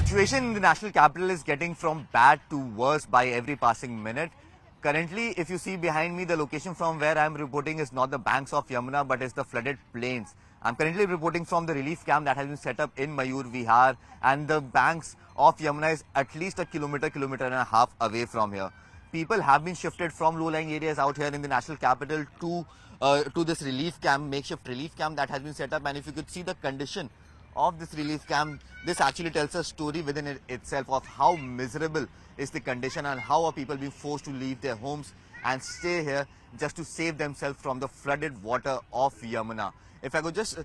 situation in the national capital is getting from bad to worse by every passing minute. Currently, if you see behind me, the location from where I am reporting is not the banks of Yamuna, but is the flooded plains. I'm currently reporting from the relief camp that has been set up in Mayur Vihar, and the banks of Yamuna is at least a kilometer and a half away from here. People have been shifted from low-lying areas out here in the national capital to this relief camp, makeshift relief camp that has been set up. And if you could see the condition of this relief camp, this actually tells a story within itself of how miserable is the condition and how are people being forced to leave their homes and stay here just to save themselves from the flooded water of Yamuna. If I could just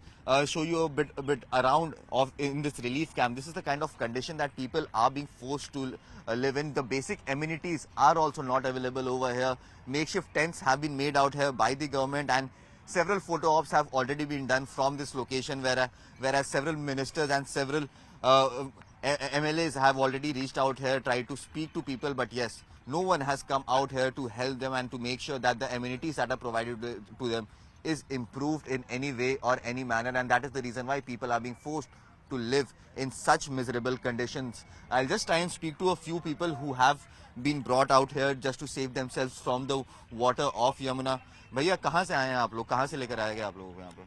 show you a bit around in this relief camp, this is the kind of condition that people are being forced to live in. The basic amenities are also not available over here. Makeshift tents have been made out here by the government, and several photo ops have already been done from this location, whereas several ministers and several MLAs have already reached out here, tried to speak to people, but yes, no one has come out here to help them and to make sure that the amenities that are provided to them is improved in any way or any manner, and that is the reason why people are being forced to live in such miserable conditions. I'll just try and speak to a few people who have been brought out here just to save themselves from the water of Yamuna. भैया कहाँ से आए हैं आप लोग? कहाँ से लेकर आए गए आप लोगों को यहाँ पे?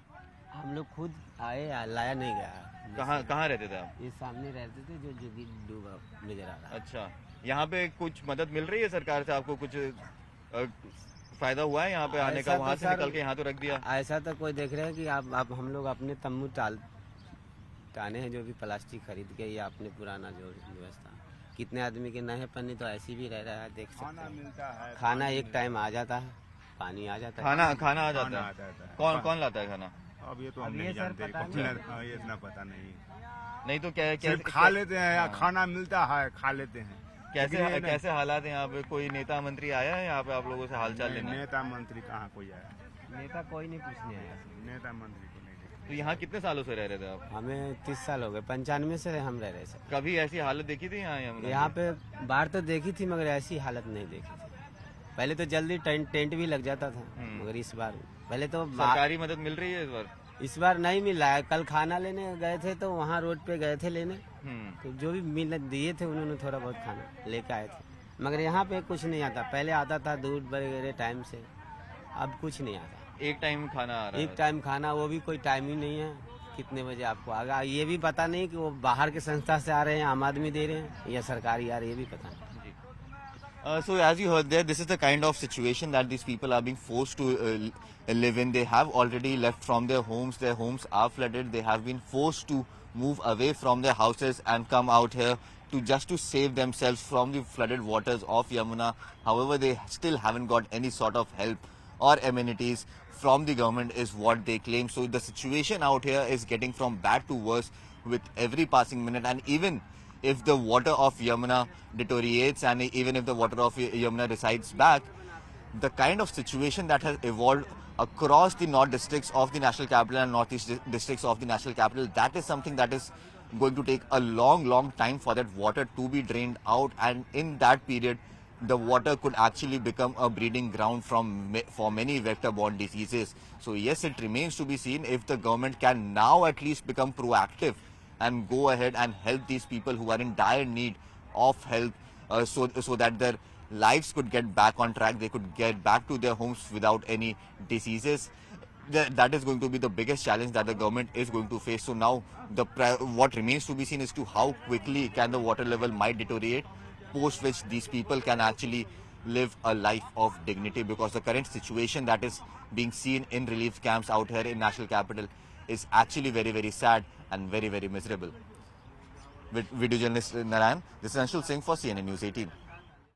हम लोग खुद आए, लाया नहीं गया। कहाँ रहते थे आप? ये सामने रहते थे जो डूबा नजर आ रहा है। अच्छा, यहाँ पे कुछ मदद मिल रही है सरकार से? आपको कुछ फायदा हुआ है यहाँ पे आने का? वहाँ से निकल के यहाँ तो रख दिया। ऐसा तो कोई देख रहे हैं कि आप हम लोग अपने तम्बू टाने हैं, जो भी प्लास्टिक खरीद के, या अपने पुराना जो व्यवस्था। कितने आदमी के नए पन्नी तो ऐसी भी रह रहा है, देख सकते हैं। खाना एक टाइम आ जाता है, पानी आ जाता है। खाना आ जाता है। कौन लाता है खाना? अब ये तो हम नहीं जानते, ये इतना पता नहीं तो क्या खा लेते हैं, या खाना मिलता है खा लेते हैं। कैसे हालात हैं यहाँ पे? कोई नेता मंत्री आया है यहाँ पे आप लोगों से हालचाल लेने? नेता मंत्री कहाँ कोई आया? नेता कोई नहीं पूछने आया। नेता मंत्री को नहीं। तो यहाँ कितने सालों से रह रहे थे आप? हमें 30 साल हो गए, 95 से हम रह रहे थे। कभी ऐसी हालत देखी थी यहाँ पे? बाढ़ तो देखी थी, मगर ऐसी हालत नहीं देखी थी। पहले तो जल्दी टेंट भी लग जाता था, मगर इस बार पहले तो सरकारी मदद मिल रही है इस बार नहीं मिला है। कल खाना लेने गए थे तो वहाँ रोड पे गए थे लेने, तो जो भी दिए थे उन्होंने थोड़ा बहुत खाना लेके आए थे, मगर यहाँ पे कुछ नहीं आता। पहले आता था दूध वगैरह टाइम से, अब कुछ नहीं आता। एक टाइम खाना आ रहा है? एक टाइम खाना, वो भी कोई टाइम ही नहीं है। कितने बजे आपको आगा ये भी पता नहीं कि वो बाहर के संस्था से आ रहे हैं, आम आदमी दे रहे हैं, या सरकारी आ रही है, ये भी पता नहीं। So as you heard there, this is the kind of situation that these people are being forced to live in. They have already left from their homes. Their homes are flooded. They have been forced to move away from their houses and come out here just to save themselves from the flooded waters of Yamuna. However, they still haven't got any sort of help or amenities from the government is what they claim. So the situation out here is getting from bad to worse with every passing minute, and even if the water of Yamuna deteriorates and even if the water of Yamuna resides back, the kind of situation that has evolved across the north districts of the national capital and northeast districts of the national capital, that is something that is going to take a long time for that water to be drained out, and in that period the water could actually become a breeding ground for many vector-borne diseases. So yes, it remains to be seen if the government can now at least become proactive and go ahead and help these people who are in dire need of help, so that their lives could get back on track. They could get back to their homes without any diseases. That is going to be the biggest challenge that the government is going to face. So now what remains to be seen is to how quickly can the water level might deteriorate, post which these people can actually live a life of dignity, because the current situation that is being seen in relief camps out here in national capital is actually very sad and very miserable. With video journalist Narayan, this is Anshul Singh for CNN News 18.